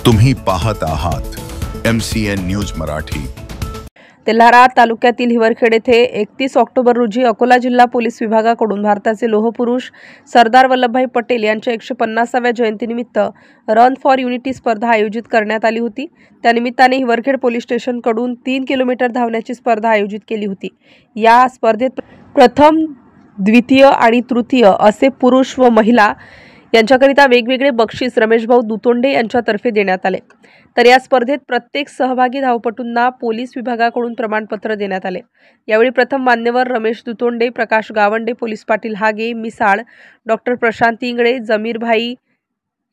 तुम्ही पाहत आहात MCN न्यूज मराठी। तेल्हारा तालुक्यातील हिवरखेड येथे 31 ऑक्टोबर रोजी अकोला जिल्हा पोलीस विभागाकडून भारताचे लोहपुरुष सरदार वल्लभभाई पटेल यांच्या 150व्या जयंतीनिमित्त रन फॉर युनिटी स्पर्धा आयोजित करण्यात आली होती। त्यानिमित्ताने हिवरखेड पोलीस स्टेशनकडून 3 किलोमीटर धावण्याची स्पर्धा आयोजित केली होती। या स्पर्धेत प्रथम, द्वितीय आणि तृतीय असे पुरुष व महिला यांच्याकरिता वेगवेगळे बक्षीस रमेशभाऊ दुतोंडे यांच्यातर्फे देण्यात आले। तर या स्पर्धेत प्रत्येक सहभागी धावपटूंना पोलीस विभागाकडून प्रमाणपत्र देण्यात आले। यावेळी प्रथम मान्यवर रमेश दुतोंडे, प्रकाश गावंडे, पोलीस पाटील हागे, मिसाळ, डॉक्टर प्रशांत इंगळे, जमीरभाई,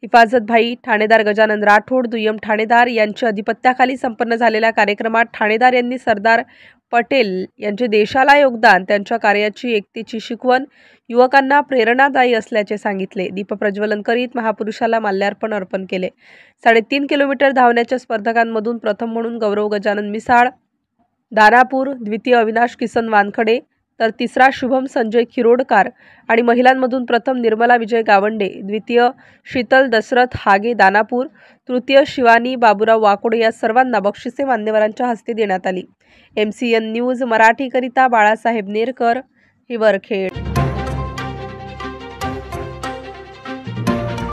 हिफाजतभाई, ठाणेदार गजानन राठोड, दुय्यम ठाणेदार यांच्या अधिपत्याखाली संपन्न झालेल्या कार्यक्रमात ठाणेदार यांनी सरदार पटेल यांचे देशाला योगदान, त्यांच्या कार्याची एकतेची शिकवण युवकांना प्रेरणादायी असल्याचे सांगितले। दीपप्रज्वलन करीत महापुरुषाला माल्यार्पण अर्पण केले। 3.5 किलोमीटर धावण्याच्या स्पर्धकांमधून प्रथम म्हणून गौरव गजानन मिसाळ दानापूर, द्वितीय अविनाश किसन वानखडे, तर तिसरा शुभम संजय खिरोडकार आणि महिलांमधून प्रथम निर्मला विजय गावंडे, द्वितीय शीतल दशरथ हागे दानापूर, तृतीय शिवानी बाबूराव वाकोडे या सर्वांना बक्षिसे मान्यवरांच्या हस्ते देण्यात आली। MCN न्यूज मराठी करिता बाळासाहेब नेरकर, हिवरखेड।